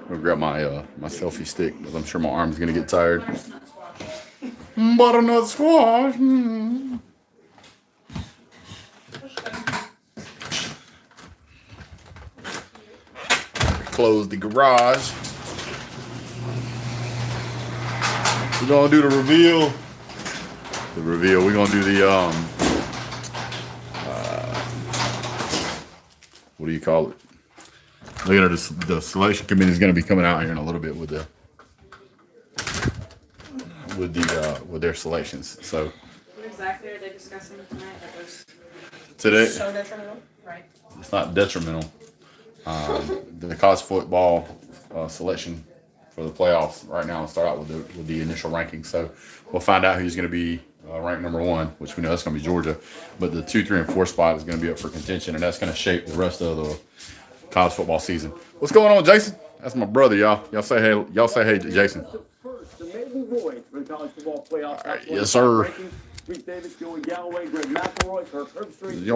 I'll grab my my selfie stick because I'm sure my arm's gonna get tired. Butternut squash. Close the garage. We're gonna do the reveal. We're gonna do the what do you call it? Look at the selection committee is gonna be coming out here in a little bit with with their selections. So what exactly are they discussing tonight? That was today so detrimental, right? it's not detrimental. The college football selection for the playoffs right now. I'll start out with the initial rankings. So we'll find out who's going to be ranked number one, which we know that's going to be Georgia. But the 2, 3, and 4 spot is going to be up for contention, and that's going to shape the rest of the college football season. What's going on, Jason? That's my brother, y'all. Y'all say hey. Y'all say hey, Jason. All right, yes, sir. Yo,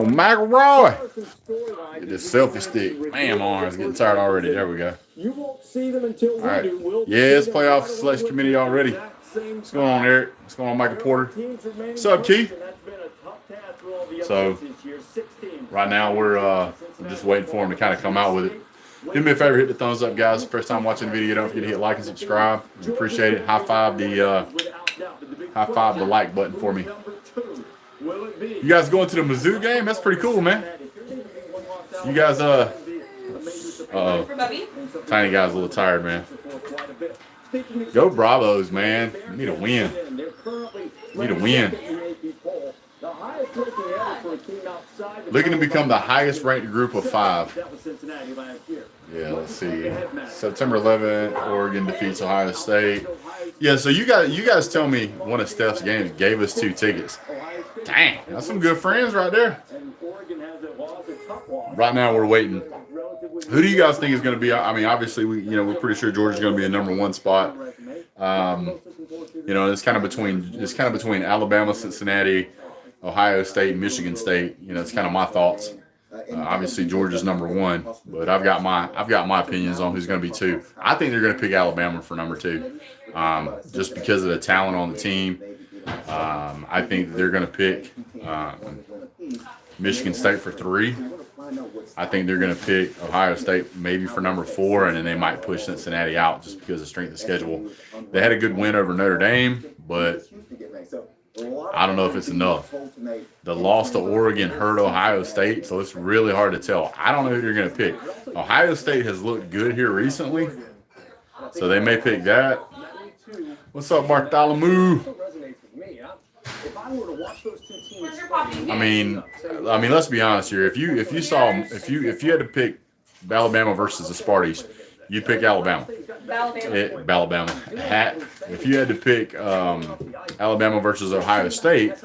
McElroy. Get this selfie stick. Man, my arm's getting tired already. There we go. All right. Yeah, it's playoff selection committee already. What's going on, Eric? What's going on, Michael Porter? What's up, Keith? So, right now we're just waiting for him to kind of come out with it. Do me a favor, hit the thumbs up, guys. First time watching the video, don't forget to hit like and subscribe. We appreciate it. High five the like button for me. You guys going to the Mizzou game? That's pretty cool, man. You guys, Tiny guy's a little tired, man. Go Bravos, man. Need a win. Need a win. Looking to become the highest ranked group of 5. Yeah, let's see. September 11th, Oregon defeats Ohio State. Yeah, so you guys tell me one of Steph's games gave us 2 tickets. Dang, that's some good friends right there. Right now we're waiting. Who do you guys think is going to be? I mean, obviously we're pretty sure Georgia's going to be a number 1 spot. It's kind of between Alabama, Cincinnati, Ohio State, Michigan State. It's kind of my thoughts. Obviously Georgia's number 1, but I've got my opinions on who's going to be 2. I think they're going to pick Alabama for number 2, just because of the talent on the team. I think they're going to pick Michigan State for 3. I think they're going to pick Ohio State maybe for number 4, and then they might push Cincinnati out just because of strength of schedule. They had a good win over Notre Dame, but I don't know if it's enough. The loss to Oregon hurt Ohio State, so it's really hard to tell. I don't know who you're going to pick. Ohio State has looked good here recently, so they may pick that. What's up, Bartholomew? I mean, let's be honest here. If you had to pick Alabama versus the Sparties, you'd pick Alabama. Alabama. If you had to pick Alabama versus Ohio State,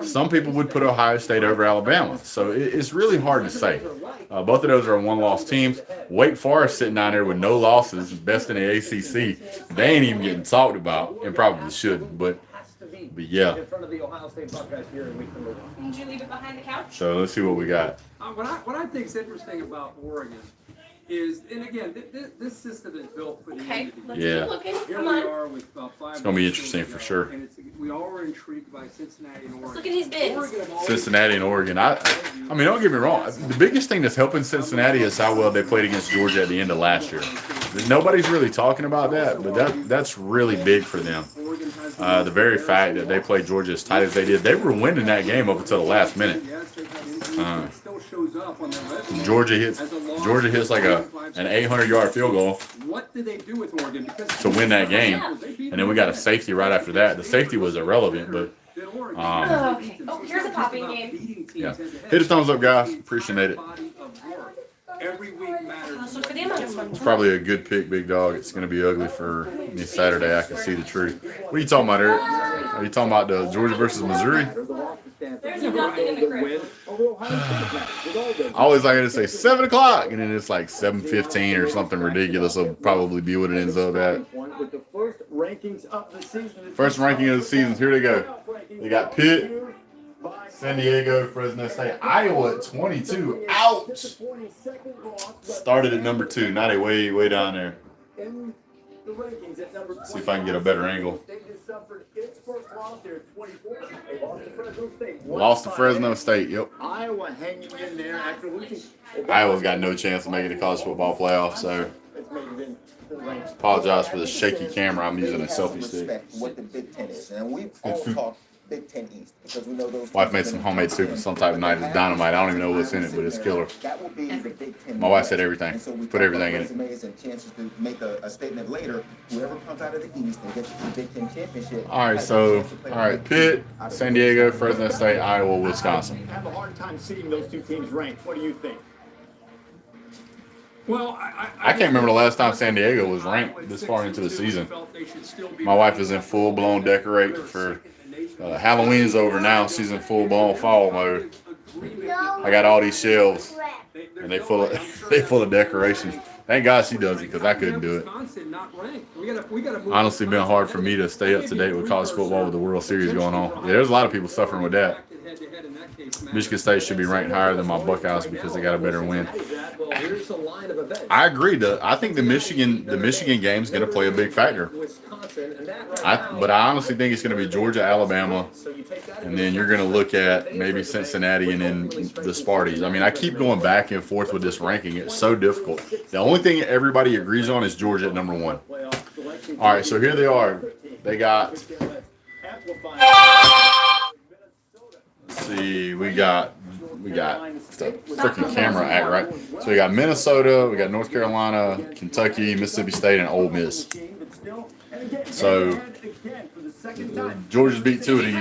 some people would put Ohio State over Alabama. So it's really hard to say. Both of those are 1-loss teams. Wake Forest sitting down there with no losses, best in the ACC. They ain't even getting talked about, and probably shouldn't. But yeah. Did you leave it behind the couch? So let's see what we got. What I think is interesting about Oregon is, and again, this system is built for the end of the Yeah. year. Keep looking. Here Come we on. are with 5 It's gonna be interesting for sure. And we all were intrigued by Cincinnati and Oregon. Look at these bids. Cincinnati and Oregon. I mean, don't get me wrong. The biggest thing that's helping Cincinnati is how well they played against Georgia at the end of last year. Nobody's really talking about that, but that's really big for them. The very fact that they played Georgia as tight as they did, they were winning that game up until the last minute. Georgia hits like an 800-yard field goal. What did they do with Oregon to win that game? And then we got a safety right after that. The safety was irrelevant, but okay. Oh, here's a popping game. yeah. Hit a thumbs up, guys. Appreciate it. Every week matters. Let's look for them on this one. It's probably a good pick, Big Dog. It's going to be ugly for me Saturday. I can see the truth. What are you talking about, Eric? Are you talking about the Georgia versus Missouri? There's nothing in the crib. I always like to say 7 o'clock, and then it's like 7:15 or something ridiculous. Will probably be what it ends up at. First ranking of the season. Here they go. They got Pitt, San Diego, Fresno State, Iowa at 22. Ouch. Started at number 2. Now they way down there. in the rankings at number 20. See if I can get a better angle. State has suffered its first loss there at 24. They lost to Fresno State. Lost to Fresno State. Yep. Iowa hanging in there after losing. Iowa's got no chance of making the college football playoff, so apologize for the shaky camera. I'm using a selfie stick. What the Big Ten is, and we've all talked Big Ten East because we know those. Wife made some homemade soup and some type of night. It's dynamite. I don't even know what's in it, but it's killer. That will be the Big Ten. My wife said everything. And so we Put everything in it. resumes and chances to make a statement later. Whoever comes out of the East and gets to the Big Ten championship. All right, so Pitt, San Diego, Fresno State, Iowa, Wisconsin. I have a hard time seeing those two teams ranked. What do you think? Well, I can't remember the last time San Diego was ranked this far into the season. My wife is in full-blown decorate for Halloween's over now. She's in full-blown fall mode. I got all these shelves, and they full of decorations. Thank God she does it because I couldn't do it. Honestly, been hard for me to stay up to date with college football with the World Series going on. Yeah, there's a lot of people suffering with that. Michigan State should be ranked higher than my Buckeyes because they got a better win. I agree. I think the Michigan game is going to play a big factor. But I honestly think it's going to be Georgia, Alabama, and then you're going to look at maybe Cincinnati and then the Sparties. I mean, I keep going back and forth with this ranking. It's so difficult. The only thing everybody agrees on is Georgia at number 1. All right, so here they are. They got. Let's see, we got the freaking camera act, right? So we got Minnesota, we got North Carolina, Kentucky, Mississippi State, and Ole Miss. So Georgia's beat two of these.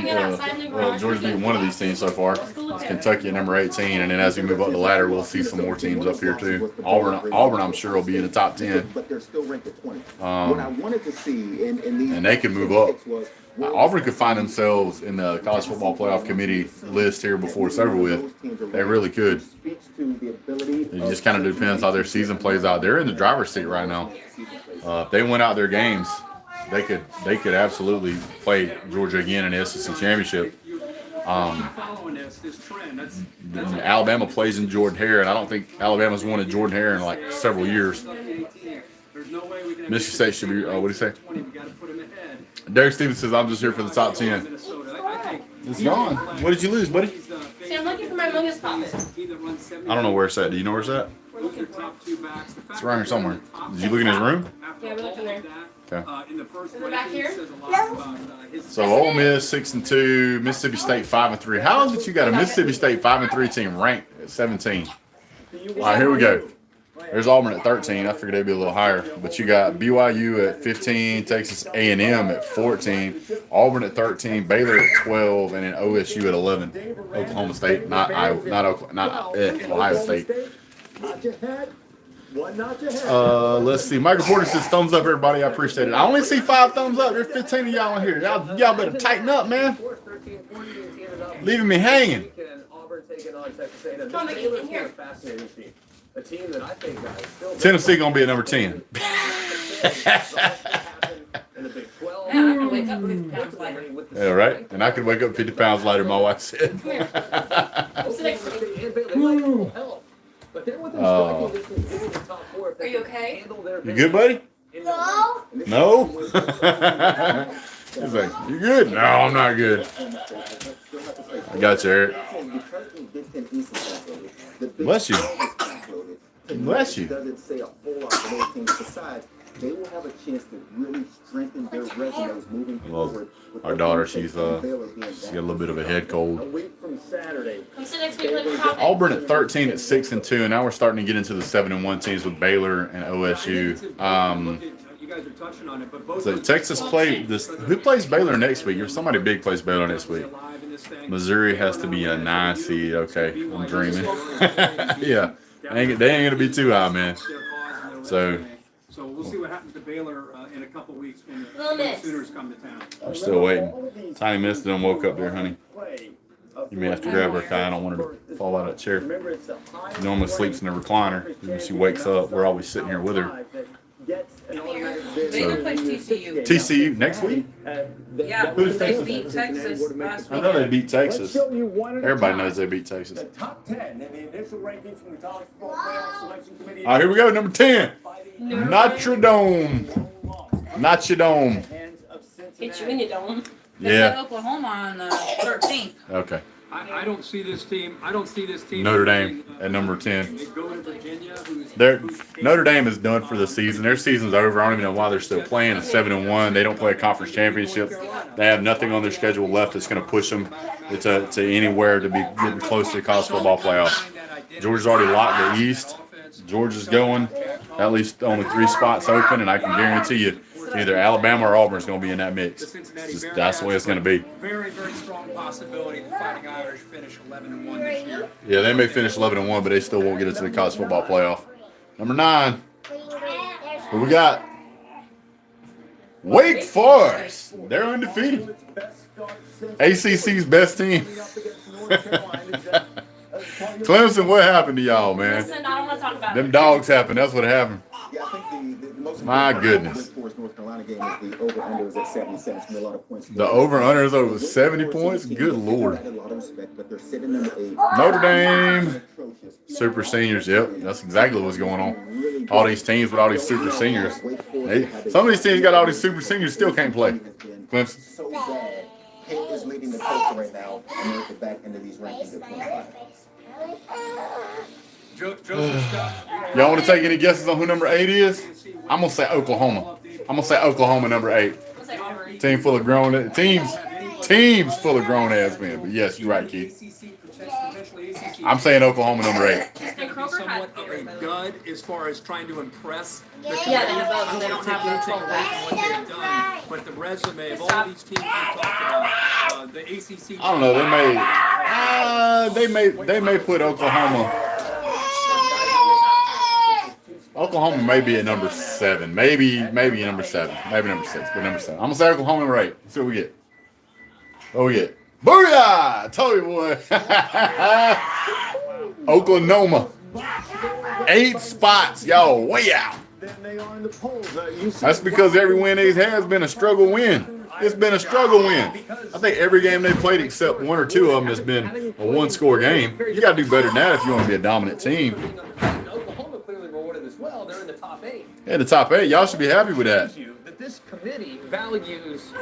Georgia's beat one of these teams so far. It's Kentucky at number 18, and then as we move up the ladder, we'll see some more teams up here too. Auburn, I'm sure will be in the top 10. But they're still ranked at 20. What I wanted to see in these and they can move up. Auburn could find themselves in the college football playoff committee list here before it's over with. They really could. It just kind of depends how their season plays out. They're in the driver's seat right now. If they win out their games, they could absolutely play Georgia again in the SEC championship. Alabama plays in Jordan Hare, and I don't think Alabama's won in Jordan Hare in like several years. Michigan State should be. What do you say? Derek Stevens says, "I'm just here for the top 10." It's gone. What did you lose, buddy? See, I'm looking for my Mogus Poppet. I don't know where it's at. Do you know where it's at? It's around here somewhere. Did you look in his room? Yeah, we looked in there. Okay. Is it back here? So Ole Miss 6-2, Mississippi State 5-3. How is it you got a Mississippi State 5-3 team ranked at 17? All right, here we go. There's Auburn at 13. I figured they'd be a little higher. But you got BYU at 15, Texas A&M at 14, Auburn at 13, Baylor at 12, and then OSU at 11. Oklahoma State, not Ohio State. Let's see. Michael Porter says, thumbs up, everybody. I appreciate it. I only see 5 thumbs up. There's 15 of y'all in here. Y'all better tighten up, man. Leaving me hanging. Come on, in here. A team that I think still Tennessee gonna be at number 10. in the Big 12. Yeah, I can wake up 50 pounds lighter. Yeah, right. And I could wake up 50 pounds lighter. My wife said. I'm sitting. Are you okay? You good, buddy? No. No. He's like, you good? No, I'm not good. I got you, Eric. Bless you. Bless you. Doesn't say a whole lot for those teams. Besides, they will have a chance to really strengthen their resumes moving forward. Our daughter, she's got a little bit of a head cold. A week from Saturday. Come sit next to me, little Poppet. Auburn at 13 at 6-2, and now we're starting to get into the 7-1 teams with Baylor and OSU. So Texas play this. Who plays Baylor next week? If somebody big plays Baylor next week. Missouri has to be a 9 seed. Okay, I'm dreaming. Yeah, they ain't gonna be too high, man. So we'll see what happens to Baylor in a couple weeks when Little the Miss. Sooners come to town. we're still waiting. Tiny Miss done woke up there, honey. You may have to grab her, Kai. I don't want her to fall out of that chair. She normally sleeps in the recliner. When she wakes up, we're always sitting here with her. Baylor plays TCU. TCU next week? Yeah, Who's they Texas? beat Texas last I know they weekend. beat Texas. Everybody knows they beat Texas. The top 10 in the initial rankings from the College Football Playoff Selection Committee. All right, here we go. Number 10. By the Notre Dame. Notre Dame. Hit you in your dome. They Yeah. play Oklahoma on the 13th. Okay. I don't see this team. I don't see this team. Notre Dame at number 10. They go to Virginia, Notre Dame is done for the season. Their season's over. I don't even know why they're still playing. It's 7-1. They don't play a conference championship. They have nothing on their schedule left that's going to push them to anywhere to be getting close to the college football playoff. Georgia's already locked the East. Georgia's going. At least only 3 spots open, and I can guarantee you either Alabama or Auburn's going to be in that mix. That's the way it's going to be. very, very strong possibility the Fighting Irish finish 11-1 this year. Yeah, they may finish 11-1, but they still won't get into the college football playoff. Number 9. Who we got? Wake Forest. They're undefeated. ACC's best team. Clemson, what happened to y'all, man? Listen, I don't want to talk about Them it. dogs happened. That's what happened. Yeah, I think the most My important goodness. Wake Forest North Carolina game is the over-under is at 77. It's a lot of points. The over-under is over 70 points? Good Lord. A lot of respect, but they're sitting number 8. Notre Dame. Atrocious. Super seniors, yep. That's exactly what's going on. All these teams with all these super seniors. Some of these teams got all these super seniors still can't play. Clemson. So bad. Kate is leading the coach right now, and they're at the back end of these rankings at 25. Y'all want to take any guesses on who number 8 is? I'm going to say Oklahoma. I'm going to say Oklahoma number 8. Let's say Auburn. Team full of grown teams full of grown ass men. But yes, you're right, Keith. I'm saying Oklahoma number 8. And Kroger had Somewhat of a dud as far as trying to impress. Yeah, they don't have their control. what they've done, but the resume of all these teams we talked about, the ACC. I don't know. They may put Oklahoma. Oklahoma may be at number 7. Maybe number 7. Maybe number 6. But number 7. I'm gonna say Oklahoma number 8. Let's see what we get. What we get? Booyah! I told you, boy. Oklahoma. 8 spots. Y'all way out. That's because every win they've had has been a struggle win. It's been a struggle win. I think every game they played except 1 or 2 of them has been a 1-score game. You got to do better than that if you want to be a dominant team. Oklahoma clearly rewarded as well. They're in the top 8. Yeah, the top 8. Y'all should be happy with that. That this committee values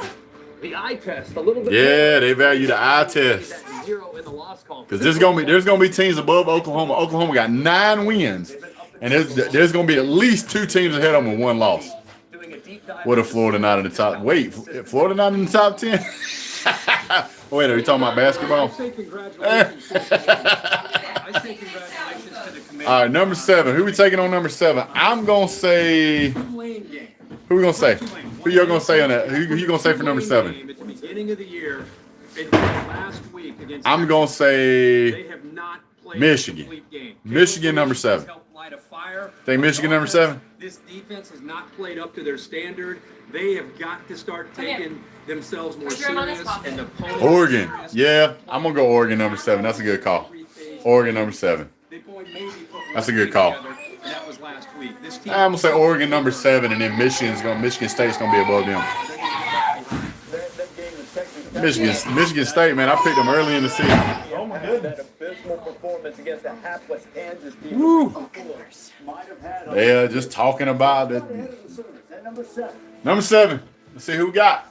the eye test a little bit. Yeah, they value the eye test. That 0 in the loss column. Because there's gonna be teams above Oklahoma. Oklahoma got 9 wins, and there's gonna be at least 2 teams ahead of them with 1 loss. Doing a deep dive. What if Florida not in the top? Wait, Florida not in the top 10? Wait, are you talking about basketball? I say congratulations. I say congratulations to the committee. All right, number 7. Who we taking on number 7? I'm gonna say. Tulane game. Who we gonna say? Who y'all gonna say on that? Who you gonna say for number 7? At the beginning of the year, last week against. I'm gonna say They have not played Michigan. a complete game. Michigan number 7. Helped light a fire. Think Michigan number 7? This defense has not played up to their standard. They have got to start taking themselves more serious. And the opponent- Oregon. Yeah, I'm gonna go Oregon number 7. That's a good call. Oregon number 7. They maybe put one That's a good thing call. together, and that was last week. This team. I'm gonna say Oregon number 7, and then Michigan State's gonna be above them. Michigan State, man, I picked them early in the season. Oh my goodness. That abysmal performance against the hapless Kansas team. Woo. Might have had Yeah, just talking about it. At number 7. Number 7. Let's see who we got.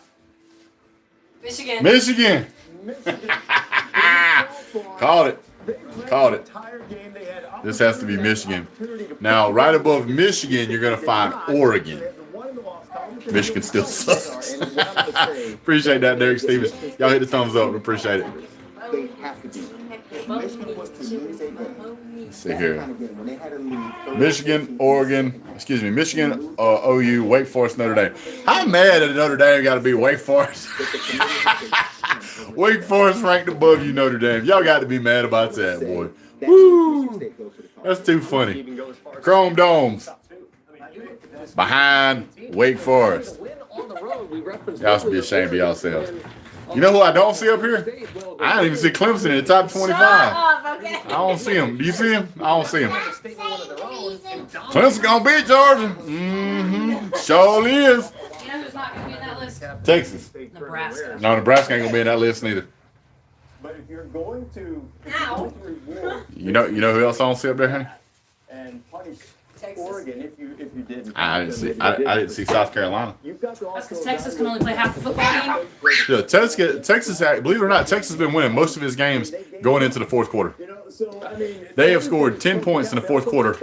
Michigan. Michigan. Called it. Called it. This has to be Michigan. Now, right above Michigan, you're gonna find Oregon. Michigan still sucks. Appreciate that, Derek Stevens. Y'all hit the thumbs up. Appreciate it. They have to be. Michigan was to lose a game. Let's see here. When they had a lead, Michigan, Oregon, Michigan, OU, Wake Forest, Notre Dame. How mad at Notre Dame got to be Wake Forest? Wake Forest ranked above you, Notre Dame. Y'all got to be mad about that, boy. Woo! That's too funny. Chrome Domes behind Wake Forest. Y'all should be ashamed of yourselves. You know who I don't see up here? I don't even see Clemson in the top 25. I don't see him. Do you see him? I don't see him. Clemson gonna beat Georgia. Mm-hmm. Sure is. You know who's not going to be in that list? Texas. Nebraska. No, Nebraska ain't gonna be in that list neither. But if you're going to Ow. reward You know who else I don't see up there, honey? and punish Texas. Oregon, if you didn't. I didn't see South Carolina. You've got to That's also because Texas can only play half the football game. Yeah, Texas, believe it or not, Texas has been winning most of his games going into the fourth quarter. You know, so I mean, They have scored 10 points in the fourth quarter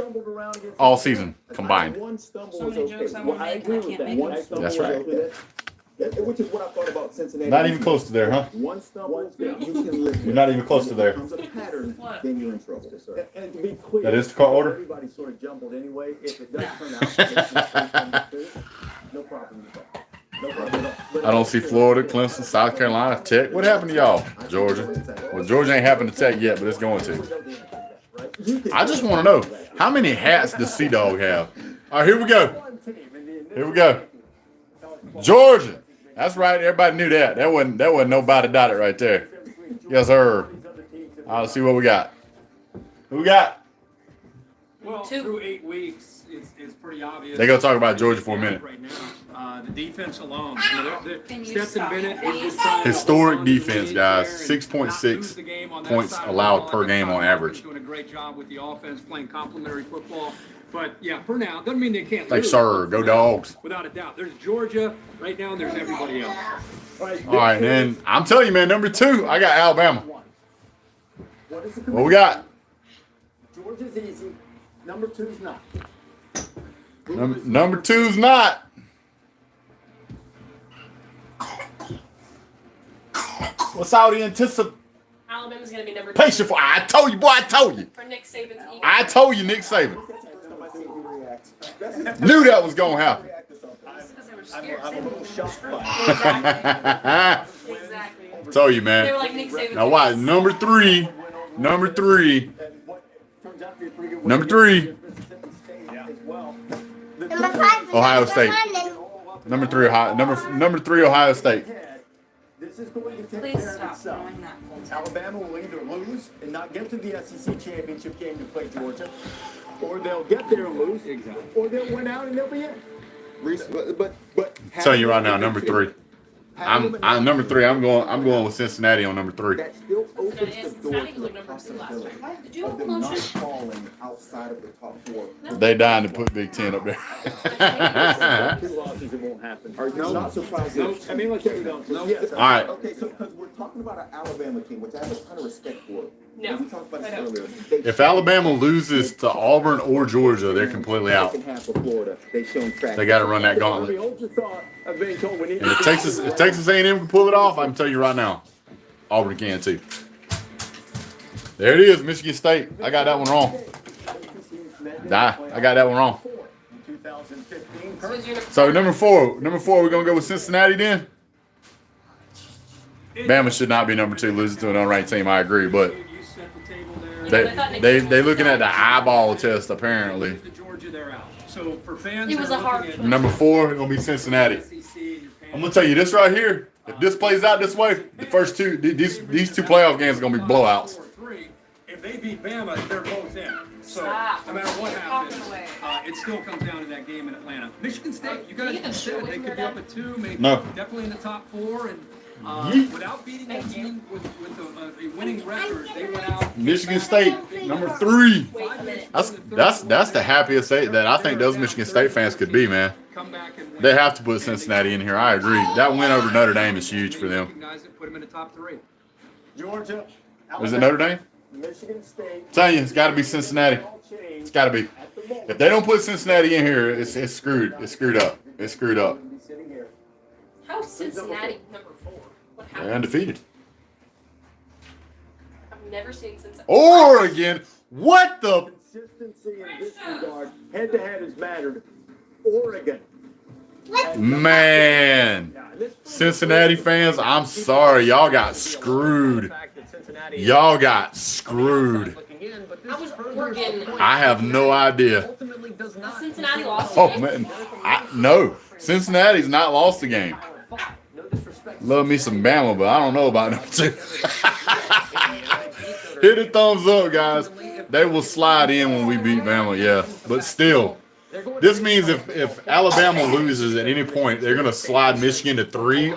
all season combined. One stumble So was many okay. jokes I wanna Well, I make, agree but I with can't that. make One them. stumble That's was right. okay. Which is what I thought about Cincinnati. Not even close to there, huh? One stumble, you can live with. You're not even close to there. If it becomes a pattern, What? then you're in trouble. And to be clear, That is the call order? everybody sort of jumbled anyway. If it does turn out, no problem with that. No problem at all. I don't see Florida, Clemson, South Carolina, Tech. What happened to y'all? Georgia. Well, Georgia ain't happened to Tech yet, but it's going to. I just want to know, how many hats does Dawg have? All right, here we go. Here we go. Georgia. That's right. Everybody knew that. That wasn't nobody dotted right there. Yes, sir. Let's see what we got. Who we got? Well, Two. through 8 weeks, it's pretty obvious. They gonna talk about Georgia for a minute. Right now, the defense alone. Can you Stetson stop, Bennett please? is trying to Historic hold on to the defense, lead guys. there and 6.6 not lose the game on that points side of the allowed ball. per game on average. Doing a great job with the offense, playing complementary football. But yeah, for now, doesn't mean they can't Thanks, lose. sir. Go Dogs. Without a doubt. There's Georgia right now, and there's everybody else. All right, then I'm telling you, man. Number 2, I got Alabama. What we got? Georgia's easy. Number 2's not. Number 2's not. What's all the anticipation Alabama's going to be number 2 for? I told you, boy. I told you. for Nick Saban's Eagles. I told you, Nick Saban. Knew that was gonna happen. Because they were scared. I'm a little shocked by Exactly. Told you, They man. were like Nick Saban. Now watch number 3. Number 3. Number 3. Ohio State. Number 3. Number 3. Ohio State. This is going to take Please care of stop itself. throwing that full time. Alabama will either lose and not get to the SEC championship game to play Georgia, or they'll get there and lose, or they'll win out and they'll be in. But Tell you right now, number 3. I'm number 3. I'm going with Cincinnati on number 3. that still opens the door Cincinnati to was the number 2 last possibility time. Did you have of a them not motion? falling outside of the top 4. They dying to put Big Ten up there. 2 losses, it won't happen. Are you not surprised? No, that- I mean, let's get it So, yes, All right. Okay, so because we're talking about an Alabama team, which I have a ton of respect for. No, We talked about I this don't. earlier. They If Alabama loses to Auburn or Georgia, they're completely out. Second half of Florida, they've shown track. They got to run that gauntlet. Hold your thought of being told we need And if Texas A&M can pull it off, I can tell you right now, Auburn can too. There it is, Michigan State. I got that one wrong. I got that one wrong. 2015. So is your So number 4, we're gonna go with Cincinnati then. Bama should not be number 2, losing to an unranked team. I agree, but You set the table there. they looking at the eyeball test apparently. Lose to Georgia, they're out. So for fans, It was that are a hard looking at one. Number 4 gonna be Cincinnati. SEC and you're paying- I'm gonna tell you this right here. If this plays out this way, the first 2 these 2 playoff games are gonna be blowouts. 4-3. If they beat Bama, they're both in. So Stop. no matter what You're happens, talking away. it still comes down to that game in Atlanta. Michigan State, you Can guys you get the said show they with could be her up at 2, maybe No. definitely in the top 4, and Yeet. without beating that Thank you. team with a winning record, they went out. Michigan State, number 3. Wait a minute. That's the happiest that I think those Michigan State fans could be, man. Come back and win. They have to put Cincinnati in here. I agree. That win over Notre Dame is huge for them. Recognize it, put them in the top 3. Georgia. Is it Notre Dame? Michigan State. I'm telling you, it's got to be Cincinnati. It's got to be. If they don't put Cincinnati in here, it's screwed. It's screwed up. It's screwed up. How is Cincinnati number 4? What They're happened? undefeated. I've never seen Cincinnati. Oregon. What the? Consistency in this regard, head-to-head has mattered. Oregon. Man. Cincinnati fans, I'm sorry. Y'all got screwed. Y'all got screwed. I was Oregon. I have no idea. Cincinnati lost. Oh, man. No. Cincinnati's not lost the game. Love me some Bama, but I don't know about number 2. Hit the thumbs up, guys. They will slide in when we beat Bama, yeah. But still, this means if Alabama loses at any point, they're going to slide Michigan to 3,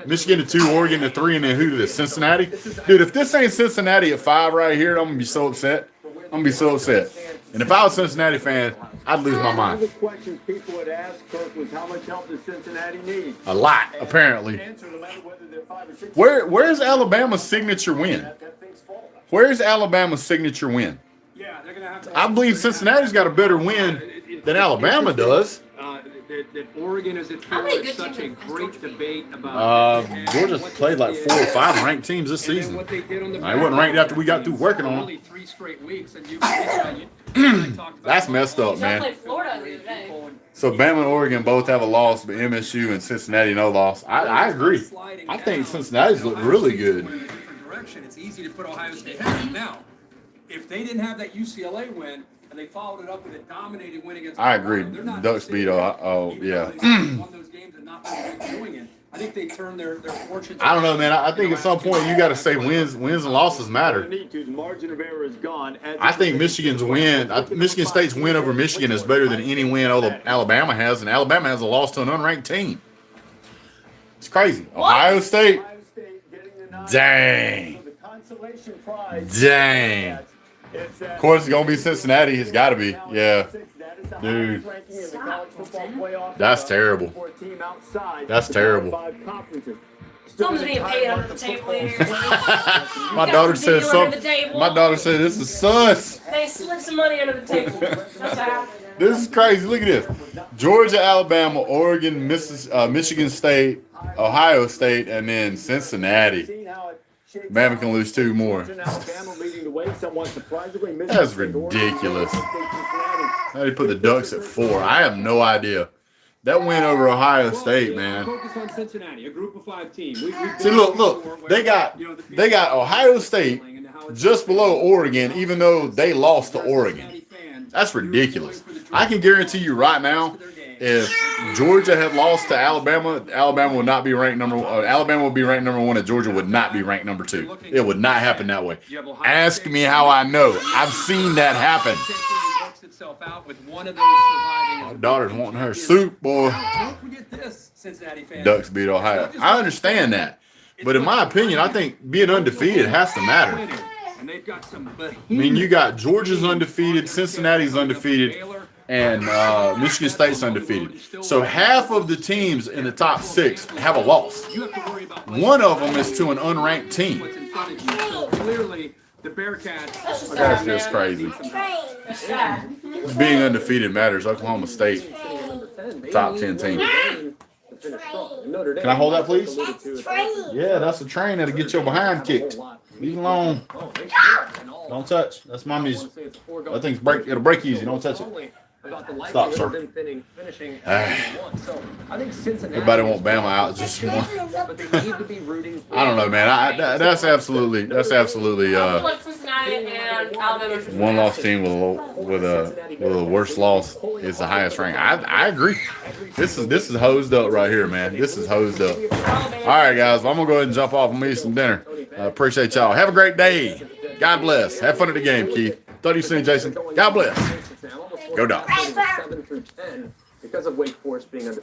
Michigan to 2, Oregon to 3, and then who to this? Cincinnati? Dude, if this ain't Cincinnati at 5 right here, I'm going to be so upset. I'm going to be so upset. And if I was a Cincinnati fan, I'd lose my One of mind. the questions people would ask Kirk was how much help does Cincinnati need? A lot, And apparently. the answer, no matter whether they're 5 or 6, Where's Alabama's signature win? that thing's fall. Where's Alabama's signature win? Yeah, they're gonna have to. I believe Cincinnati's got a better win than Alabama does. That Oregon is at How many good such a teams in great debate about. Georgia's played like 4 or 5 ranked teams this season. What they did on the I wasn't ranked after we got through working on them. Only 3 straight weeks, and you That's messed up, Y'all man. played Florida the other day. So Bama and Oregon both have a loss, but MSU and Cincinnati no loss. I agree. I think Cincinnati's look really good. It's easy to put Ohio State ahead. Now, if they didn't have that UCLA win and they followed it up with a dominating win against, I agree. they're not Ducks beat. Oh yeah. won those games and not doing it. I think they turned their fortunes. I don't know, man. I think at some point you got to say wins and losses matter. The margin of error is gone. I think Michigan's win, Michigan State's win over Michigan is better than any win Alabama has, and Alabama has a loss to an unranked team. It's crazy. Ohio State, Ohio State getting the nod. dang, So the consolation prize. dang. It's, Of course, it's gonna be Cincinnati. It's got to be, yeah. Dude. That's terrible. That's terrible. Someone's being paid under the table here. My daughter said something. My daughter said this is sus. They slipped some money under the table. That's what happened. This is crazy. Look at this: Georgia, Alabama, Oregon, Michigan State, Ohio State, and then Cincinnati. Bama can lose 2 more. That's ridiculous. How do you put the Ducks at 4? I have no idea. That win over Ohio State, man. Focus on Cincinnati, a group of 5 team. See, look. They got Ohio State just below Oregon, even though they lost to Oregon. That's ridiculous. I can guarantee you right now, if Georgia had lost to Alabama, Alabama would not be ranked number 1. Alabama would be ranked number 1, and Georgia would not be ranked number 2. It would not happen that way. Ask me how I know. I've seen that happen. My daughter's wanting her soup, boy. Don't forget this, Cincinnati fans. Ducks beat Ohio. I understand that. But in my opinion, I think being undefeated has to matter. And they've got some I mean, you got Georgia's undefeated, Cincinnati's undefeated, and Michigan State's undefeated. So half of the teams in the top 6 have a loss. One of them is to an unranked team. Clearly, the Bearcats. That's just crazy. That's sad. Being undefeated matters. Oklahoma State, top 10 team. Can I hold that, please? Yeah, that's a train that'll get your behind kicked. Leave it alone. Don't touch. That's mommy's. That thing's it'll break easy. Don't touch it. Stop, sir. Everybody want Bama out just one. I don't know, man. That's absolutely. I feel like Cincinnati and Alabama. One loss team with a worse loss is the highest rank. I agree. This is hosed up right here, man. This is hosed up. All right, guys. Well, I'm gonna go ahead and jump off and eat some dinner. Appreciate y'all. Have a great day. God bless. Have fun at the game, Keith. Talk to you soon, Jason. God bless. Go Dawg. 7 through 10 because of Wake Forest being undefeated.